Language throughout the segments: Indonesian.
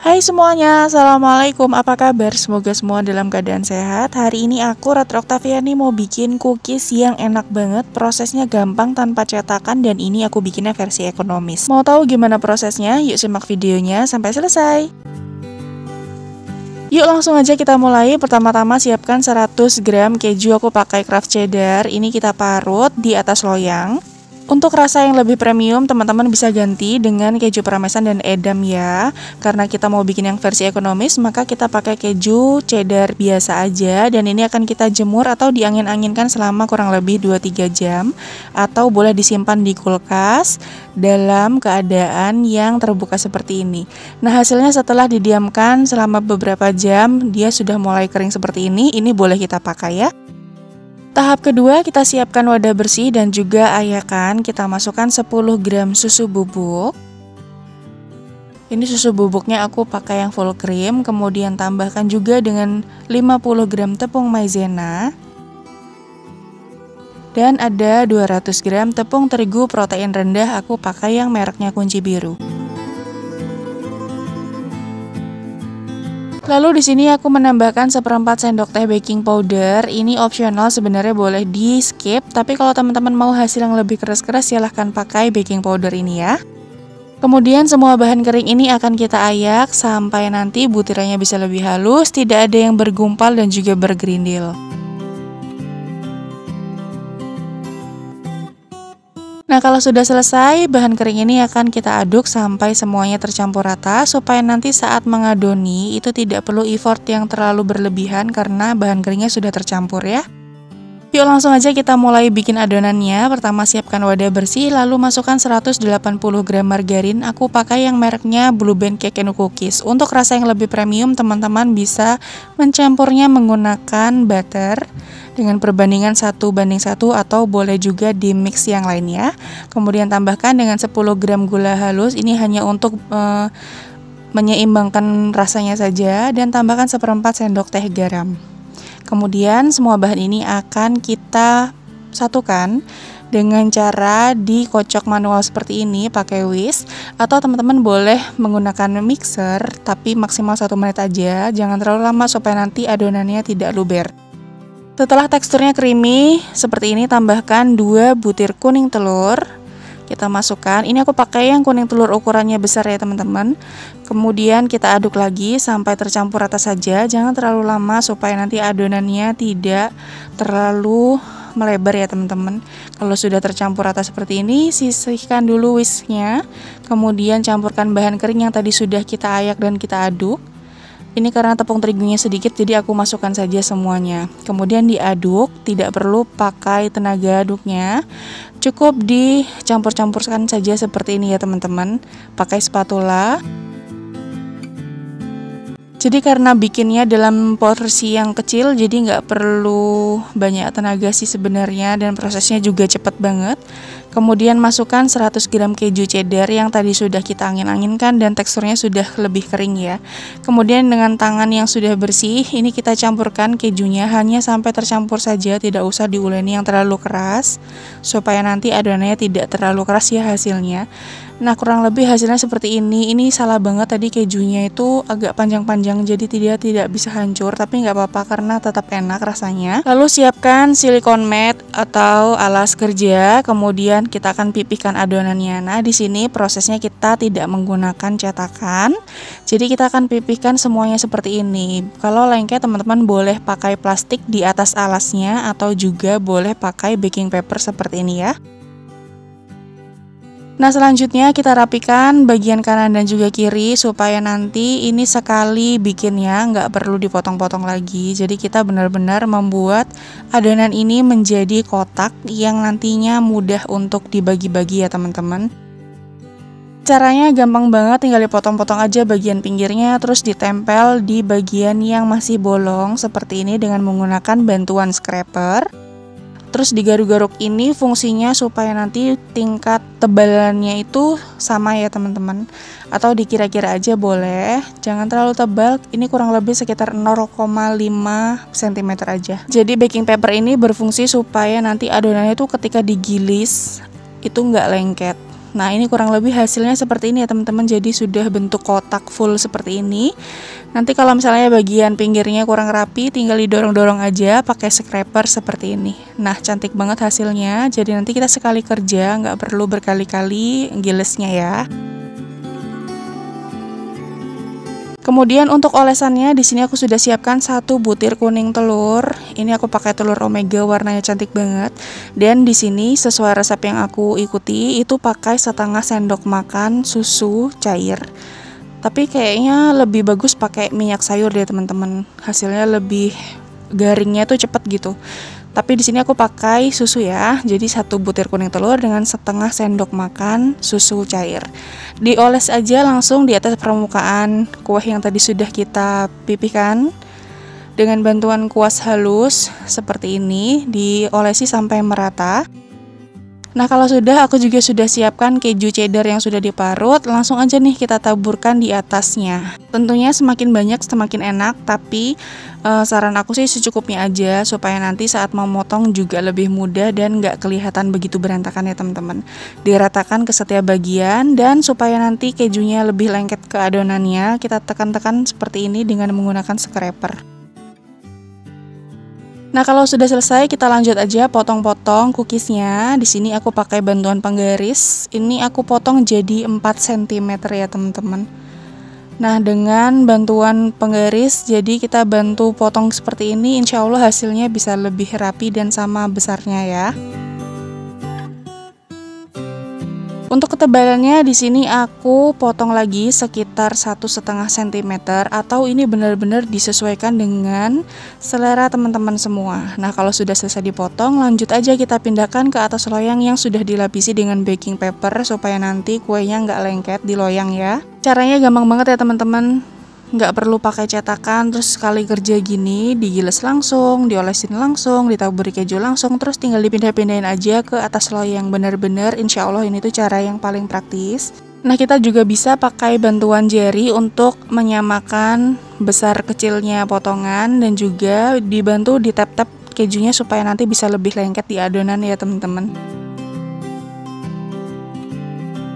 Hai semuanya, Assalamualaikum, apa kabar? Semoga semua dalam keadaan sehat. Hari ini aku, Ratri Oktaviani, mau bikin cookies yang enak banget. Prosesnya gampang tanpa cetakan dan ini aku bikinnya versi ekonomis. Mau tahu gimana prosesnya? Yuk simak videonya sampai selesai. Yuk langsung aja kita mulai. Pertama-tama siapkan 100 gram keju, aku pakai Kraft Cheddar. Ini kita parut di atas loyang. Untuk rasa yang lebih premium, teman-teman bisa ganti dengan keju parmesan dan edam ya. Karena kita mau bikin yang versi ekonomis, maka kita pakai keju cheddar biasa aja. Dan ini akan kita jemur atau diangin-anginkan selama kurang lebih 2-3 jam. Atau boleh disimpan di kulkas dalam keadaan yang terbuka seperti ini. Nah, hasilnya setelah didiamkan selama beberapa jam, dia sudah mulai kering seperti ini. Ini boleh kita pakai ya. Tahap kedua, kita siapkan wadah bersih dan juga ayakan. Kita masukkan 10 gram susu bubuk. Ini susu bubuknya aku pakai yang full cream. Kemudian tambahkan juga dengan 50 gram tepung maizena. Dan ada 200 gram tepung terigu protein rendah, aku pakai yang mereknya Kunci Biru. Lalu di sini aku menambahkan 1/4 sendok teh baking powder. Ini opsional, sebenarnya boleh di skip, tapi kalau teman-teman mau hasil yang lebih keras-keras silahkan pakai baking powder ini ya. Kemudian semua bahan kering ini akan kita ayak sampai nanti butirannya bisa lebih halus, tidak ada yang bergumpal dan juga bergerindil. Nah, kalau sudah selesai, bahan kering ini akan kita aduk sampai semuanya tercampur rata, supaya nanti saat mengadoni itu tidak perlu effort yang terlalu berlebihan karena bahan keringnya sudah tercampur ya. Yuk langsung aja kita mulai bikin adonannya. Pertama siapkan wadah bersih, lalu masukkan 180 gram margarin. Aku pakai yang mereknya Blue Band Cake and Cookies. Untuk rasa yang lebih premium, teman-teman bisa mencampurnya menggunakan butter dengan perbandingan 1:1 atau boleh juga di mix yang lainnya. Kemudian tambahkan dengan 10 gram gula halus. Ini hanya untuk menyeimbangkan rasanya saja, dan tambahkan 1/4 sendok teh garam. Kemudian semua bahan ini akan kita satukan dengan cara dikocok manual seperti ini pakai whisk, atau teman-teman boleh menggunakan mixer tapi maksimal 1 menit aja, jangan terlalu lama supaya nanti adonannya tidak luber. Setelah teksturnya creamy seperti ini, tambahkan 2 butir kuning telur. Kita masukkan, ini aku pakai yang kuning telur ukurannya besar ya teman-teman. Kemudian kita aduk lagi sampai tercampur rata saja, jangan terlalu lama supaya nanti adonannya tidak terlalu melebar ya teman-teman. Kalau sudah tercampur rata seperti ini, sisihkan dulu whisknya. Kemudian campurkan bahan kering yang tadi sudah kita ayak dan kita aduk. Ini karena tepung terigunya sedikit, jadi aku masukkan saja semuanya. Kemudian diaduk, tidak perlu pakai tenaga aduknya. Cukup dicampur-campurkan saja seperti ini ya teman-teman, pakai spatula. Jadi karena bikinnya dalam porsi yang kecil, jadi nggak perlu banyak tenaga sih sebenarnya, dan prosesnya juga cepat banget. Kemudian masukkan 100 gram keju cheddar yang tadi sudah kita angin-anginkan dan teksturnya sudah lebih kering ya. Kemudian dengan tangan yang sudah bersih, ini kita campurkan kejunya hanya sampai tercampur saja, tidak usah diuleni yang terlalu keras, supaya nanti adonannya tidak terlalu keras ya hasilnya. Nah, kurang lebih hasilnya seperti ini. Ini salah banget, tadi kejunya itu agak panjang-panjang, jadi tidak bisa hancur, tapi nggak apa-apa karena tetap enak rasanya. Lalu siapkan silikon mat atau alas kerja, kemudian kita akan pipihkan adonannya. Nah, di sini prosesnya kita tidak menggunakan cetakan, jadi kita akan pipihkan semuanya seperti ini. Kalau lengket, teman-teman boleh pakai plastik di atas alasnya atau juga boleh pakai baking paper seperti ini ya. Nah, selanjutnya kita rapikan bagian kanan dan juga kiri supaya nanti ini sekali bikinnya nggak perlu dipotong-potong lagi. Jadi kita benar-benar membuat adonan ini menjadi kotak yang nantinya mudah untuk dibagi-bagi ya teman-teman. Caranya gampang banget, tinggal dipotong-potong aja bagian pinggirnya, terus ditempel di bagian yang masih bolong seperti ini dengan menggunakan bantuan scraper. Terus digaruk-garuk, ini fungsinya supaya nanti tingkat tebalannya itu sama ya teman-teman, atau dikira-kira aja boleh, jangan terlalu tebal. Ini kurang lebih sekitar 0,5 cm aja. Jadi baking paper ini berfungsi supaya nanti adonannya itu ketika digilis itu nggak lengket. Nah, ini kurang lebih hasilnya seperti ini ya teman-teman. Jadi sudah bentuk kotak full seperti ini. Nanti kalau misalnya bagian pinggirnya kurang rapi, tinggal didorong-dorong aja pakai scraper seperti ini. Nah, cantik banget hasilnya. Jadi nanti kita sekali kerja, nggak perlu berkali-kali gilesnya ya. Kemudian untuk olesannya di sini aku sudah siapkan 1 butir kuning telur. Ini aku pakai telur omega, warnanya cantik banget. Dan di sini sesuai resep yang aku ikuti itu pakai setengah sendok makan susu cair. Tapi kayaknya lebih bagus pakai minyak sayur deh teman-teman. Hasilnya lebih garingnya tuh cepet gitu. Tapi di sini aku pakai susu ya. Jadi 1 butir kuning telur dengan setengah sendok makan susu cair. Dioles aja langsung di atas permukaan kue yang tadi sudah kita pipihkan. Dengan bantuan kuas halus seperti ini, diolesi sampai merata. Nah, kalau sudah, aku juga sudah siapkan keju cheddar yang sudah diparut. Langsung aja nih kita taburkan di atasnya. Tentunya semakin banyak semakin enak, tapi saran aku sih secukupnya aja supaya nanti saat memotong juga lebih mudah dan nggak kelihatan begitu berantakan ya teman-teman. Diratakan ke setiap bagian dan supaya nanti kejunya lebih lengket ke adonannya, kita tekan-tekan seperti ini dengan menggunakan scraper. Nah, kalau sudah selesai kita lanjut aja potong-potong cookiesnya. Di sini aku pakai bantuan penggaris. Ini aku potong jadi 4 cm ya teman-teman. Nah, dengan bantuan penggaris jadi kita bantu potong seperti ini, insya Allah hasilnya bisa lebih rapi dan sama besarnya ya. Untuk ketebalannya di sini aku potong lagi sekitar 1,5 cm atau ini benar-benar disesuaikan dengan selera teman-teman semua. Nah, kalau sudah selesai dipotong, lanjut aja kita pindahkan ke atas loyang yang sudah dilapisi dengan baking paper supaya nanti kuenya nggak lengket di loyang ya. Caranya gampang banget ya teman-teman. Nggak perlu pakai cetakan, terus sekali kerja gini digiles langsung, diolesin langsung, ditaburi keju langsung, terus tinggal dipindah-pindahin aja ke atas loyang. Bener-bener insya Allah ini tuh cara yang paling praktis. Nah, kita juga bisa pakai bantuan jari untuk menyamakan besar kecilnya potongan dan juga dibantu di tap-tap kejunya supaya nanti bisa lebih lengket di adonan ya teman-teman.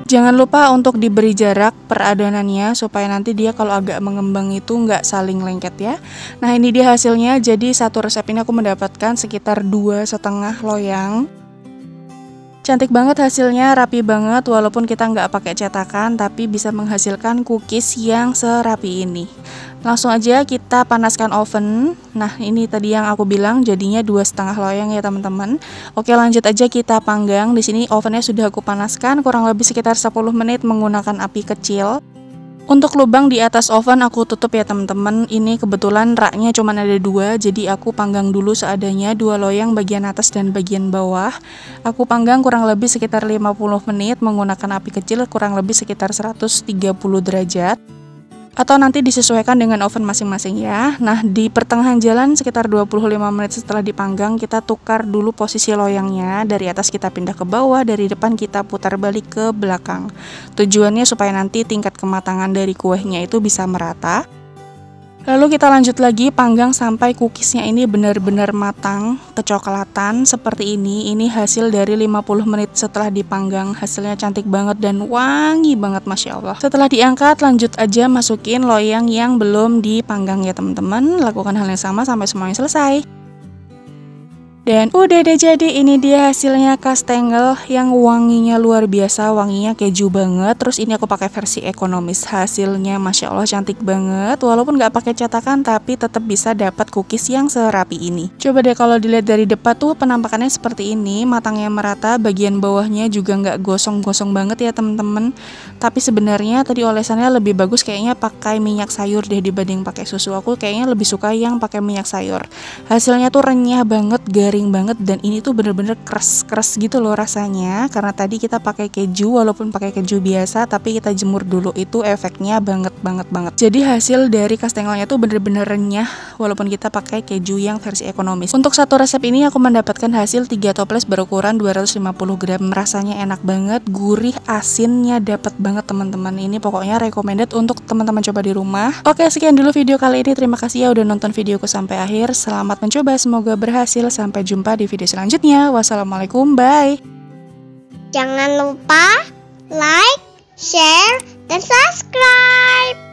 Jangan lupa untuk diberi jarak per adonannya supaya nanti dia kalau agak mengembang itu nggak saling lengket ya. Nah, ini dia hasilnya. Jadi satu resep ini aku mendapatkan sekitar 2,5 loyang. Cantik banget hasilnya, rapi banget walaupun kita nggak pakai cetakan tapi bisa menghasilkan cookies yang serapi ini. Langsung aja kita panaskan oven. Nah, ini tadi yang aku bilang jadinya 2,5 loyang ya teman-teman. Oke, lanjut aja kita panggang. Di sini ovennya sudah aku panaskan kurang lebih sekitar 10 menit menggunakan api kecil. Untuk lubang di atas oven aku tutup ya teman-teman. Ini kebetulan raknya cuma ada 2, jadi aku panggang dulu seadanya 2 loyang bagian atas dan bagian bawah. Aku panggang kurang lebih sekitar 50 menit menggunakan api kecil kurang lebih sekitar 130 derajat. Atau nanti disesuaikan dengan oven masing-masing ya. Nah, di pertengahan jalan sekitar 25 menit setelah dipanggang, kita tukar dulu posisi loyangnya. Dari atas kita pindah ke bawah, dari depan kita putar balik ke belakang. Tujuannya supaya nanti tingkat kematangan dari kuenya itu bisa merata. Lalu kita lanjut lagi panggang sampai cookiesnya ini benar-benar matang, kecoklatan seperti ini. Ini hasil dari 50 menit setelah dipanggang. Hasilnya cantik banget dan wangi banget, Masya Allah. Setelah diangkat, lanjut aja masukin loyang yang belum dipanggang ya teman-teman. Lakukan hal yang sama sampai semuanya selesai. Dan udah deh, jadi ini dia hasilnya kastengel yang wanginya luar biasa, wanginya keju banget. Terus ini aku pakai versi ekonomis. Hasilnya Masya Allah cantik banget. Walaupun nggak pakai cetakan tapi tetap bisa dapat cookies yang serapi ini. Coba deh kalau dilihat dari depan tuh penampakannya seperti ini. Matangnya merata, bagian bawahnya juga nggak gosong-gosong banget ya teman-teman. Tapi sebenarnya tadi olesannya lebih bagus kayaknya pakai minyak sayur deh dibanding pakai susu. Aku kayaknya lebih suka yang pakai minyak sayur. Hasilnya tuh renyah banget, garing banget, dan ini tuh bener-bener keras gitu loh rasanya. Karena tadi kita pakai keju, walaupun pakai keju biasa tapi kita jemur dulu, itu efeknya banget. Jadi hasil dari kastengelnya tuh bener-bener renyah walaupun kita pakai keju yang versi ekonomis. Untuk satu resep ini aku mendapatkan hasil 3 toples berukuran 250 gram. Rasanya enak banget, gurih, asinnya dapet banget teman-teman. Ini pokoknya recommended untuk teman-teman coba di rumah. Oke, sekian dulu video kali ini. Terima kasih ya udah nonton videoku sampai akhir. Selamat mencoba, semoga berhasil. Sampai jumpa di video selanjutnya. Wassalamualaikum, bye. Jangan lupa like, share, dan subscribe.